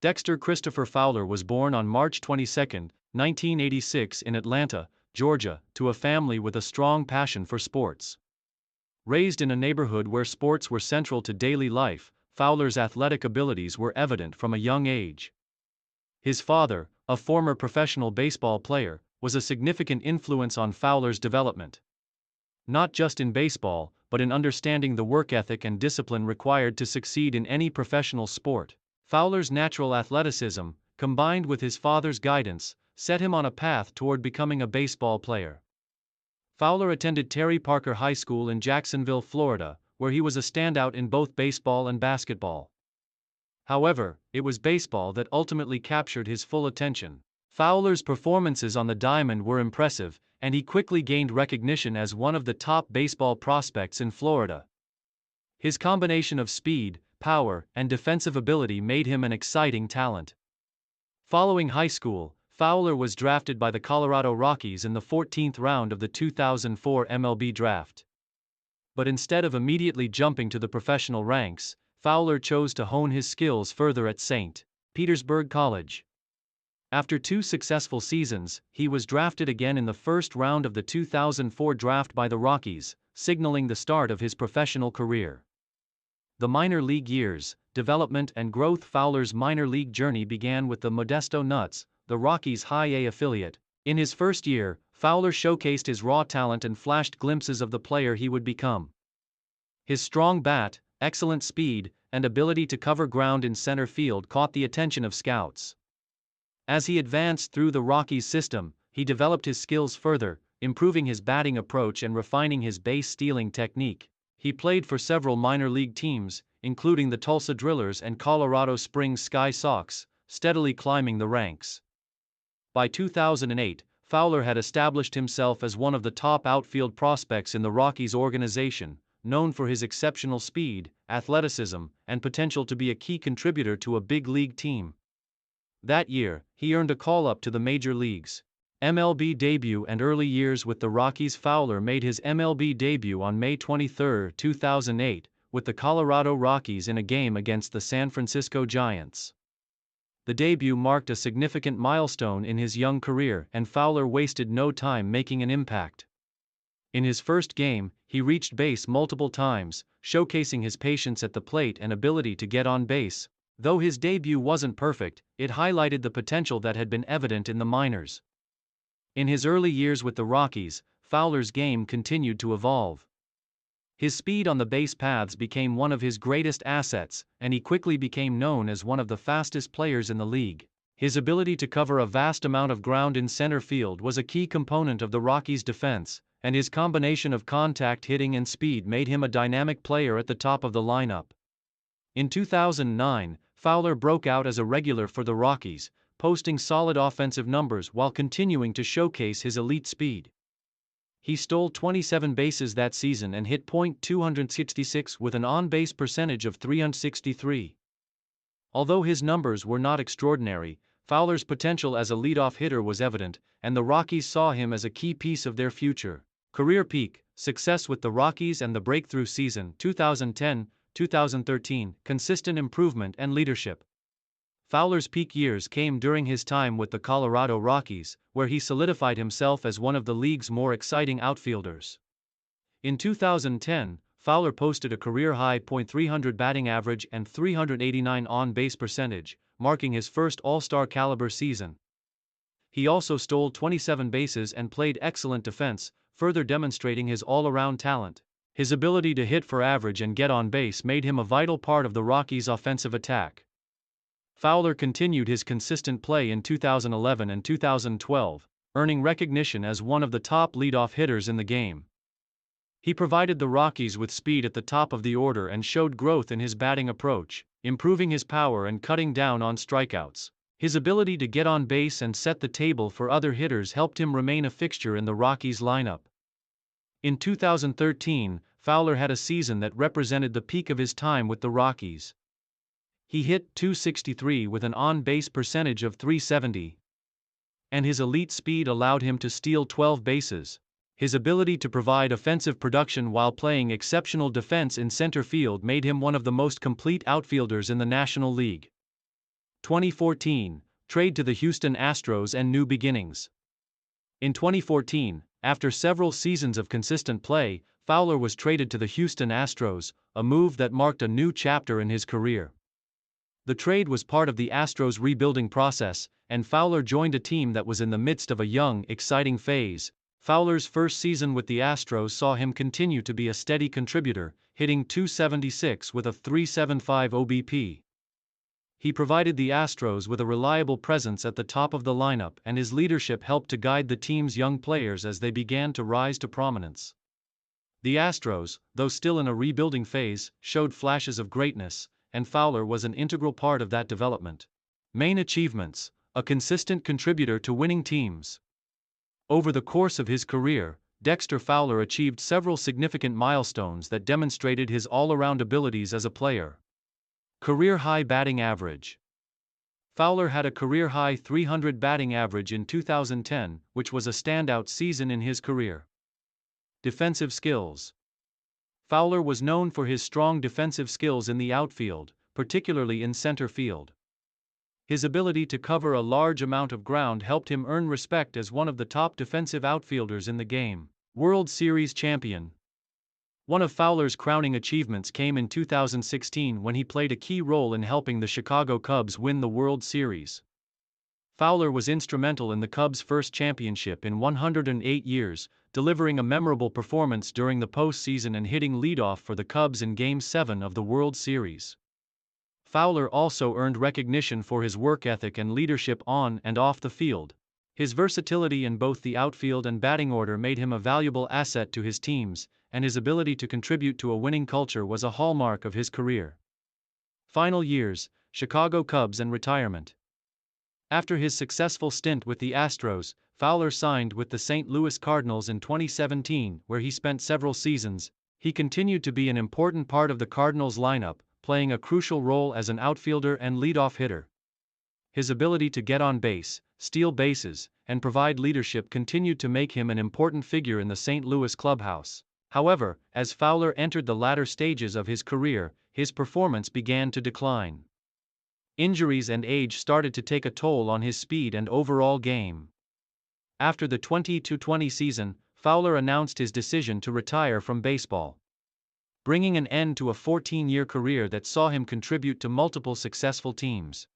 Dexter Christopher Fowler was born on March 22, 1986 in Atlanta, Georgia, to a family with a strong passion for sports. Raised in a neighborhood where sports were central to daily life, Fowler's athletic abilities were evident from a young age. His father, a former professional baseball player, was a significant influence on Fowler's development. Not just in baseball, but in understanding the work ethic and discipline required to succeed in any professional sport. Fowler's natural athleticism, combined with his father's guidance, set him on a path toward becoming a baseball player. Fowler attended Terry Parker High School in Jacksonville, Florida, where he was a standout in both baseball and basketball. However, it was baseball that ultimately captured his full attention. Fowler's performances on the diamond were impressive, and he quickly gained recognition as one of the top baseball prospects in Florida. His combination of speed, power, and defensive ability made him an exciting talent. Following high school, Fowler was drafted by the Colorado Rockies in the 14th round of the 2004 MLB draft. But instead of immediately jumping to the professional ranks, Fowler chose to hone his skills further at St. Petersburg College. After 2 successful seasons, he was drafted again in the first round of the 2004 draft by the Rockies, signaling the start of his professional career. The minor league years, development and growth. Fowler's minor league journey began with the Modesto Nuts, the Rockies' High A affiliate. In his first year, Fowler showcased his raw talent and flashed glimpses of the player he would become. His strong bat, excellent speed, and ability to cover ground in center field caught the attention of scouts. As he advanced through the Rockies system, he developed his skills further, improving his batting approach and refining his base-stealing technique. He played for several minor league teams, including the Tulsa Drillers and Colorado Springs Sky Sox, steadily climbing the ranks. By 2008, Fowler had established himself as one of the top outfield prospects in the Rockies organization, known for his exceptional speed, athleticism, and potential to be a key contributor to a big league team. That year, he earned a call-up to the major leagues. MLB debut and early years with the Rockies. Fowler made his MLB debut on May 23, 2008, with the Colorado Rockies in a game against the San Francisco Giants. The debut marked a significant milestone in his young career, and Fowler wasted no time making an impact. In his first game, he reached base multiple times, showcasing his patience at the plate and ability to get on base. Though his debut wasn't perfect, it highlighted the potential that had been evident in the minors. In his early years with the Rockies, Fowler's game continued to evolve. His speed on the base paths became one of his greatest assets, and he quickly became known as one of the fastest players in the league. His ability to cover a vast amount of ground in center field was a key component of the Rockies' defense, and his combination of contact hitting and speed made him a dynamic player at the top of the lineup. In 2009, Fowler broke out as a regular for the Rockies, posting solid offensive numbers while continuing to showcase his elite speed. He stole 27 bases that season and hit .266 with an on-base percentage of .363. Although his numbers were not extraordinary, Fowler's potential as a leadoff hitter was evident, and the Rockies saw him as a key piece of their future. Career peak, success with the Rockies and the breakthrough season 2010-2013, consistent improvement and leadership. Fowler's peak years came during his time with the Colorado Rockies, where he solidified himself as one of the league's more exciting outfielders. In 2010, Fowler posted a career-high .300 batting average and .389 on-base percentage, marking his first All-Star caliber season. He also stole 27 bases and played excellent defense, further demonstrating his all-around talent. His ability to hit for average and get on base made him a vital part of the Rockies' offensive attack. Fowler continued his consistent play in 2011 and 2012, earning recognition as one of the top leadoff hitters in the game. He provided the Rockies with speed at the top of the order and showed growth in his batting approach, improving his power and cutting down on strikeouts. His ability to get on base and set the table for other hitters helped him remain a fixture in the Rockies lineup. In 2013, Fowler had a season that represented the peak of his time with the Rockies. He hit .263 with an on-base percentage of .370. And his elite speed allowed him to steal 12 bases. His ability to provide offensive production while playing exceptional defense in center field made him one of the most complete outfielders in the National League. 2014, trade to the Houston Astros and new beginnings. In 2014, after several seasons of consistent play, Fowler was traded to the Houston Astros, a move that marked a new chapter in his career. The trade was part of the Astros' rebuilding process, and Fowler joined a team that was in the midst of a young, exciting phase. Fowler's first season with the Astros saw him continue to be a steady contributor, hitting .276 with a .375 OBP. He provided the Astros with a reliable presence at the top of the lineup, and his leadership helped to guide the team's young players as they began to rise to prominence. The Astros, though still in a rebuilding phase, showed flashes of greatness, and Fowler was an integral part of that development. Main achievements: a consistent contributor to winning teams. Over the course of his career, Dexter Fowler achieved several significant milestones that demonstrated his all-around abilities as a player. Career-high batting average. Fowler had a career-high .300 batting average in 2010, which was a standout season in his career. Defensive skills. Fowler was known for his strong defensive skills in the outfield, particularly in center field. His ability to cover a large amount of ground helped him earn respect as one of the top defensive outfielders in the game. World Series champion. One of Fowler's crowning achievements came in 2016 when he played a key role in helping the Chicago Cubs win the World Series. Fowler was instrumental in the Cubs' first championship in 108 years, delivering a memorable performance during the postseason and hitting leadoff for the Cubs in Game 7 of the World Series. Fowler also earned recognition for his work ethic and leadership on and off the field. His versatility in both the outfield and batting order made him a valuable asset to his teams, and his ability to contribute to a winning culture was a hallmark of his career. Final years: Chicago Cubs and retirement. After his successful stint with the Astros, Fowler signed with the St. Louis Cardinals in 2017, where he spent several seasons. He continued to be an important part of the Cardinals' lineup, playing a crucial role as an outfielder and leadoff hitter. His ability to get on base, steal bases, and provide leadership continued to make him an important figure in the St. Louis clubhouse. However, as Fowler entered the latter stages of his career, his performance began to decline. Injuries and age started to take a toll on his speed and overall game. After the 2020 season, Fowler announced his decision to retire from baseball, bringing an end to a 14-year career that saw him contribute to multiple successful teams.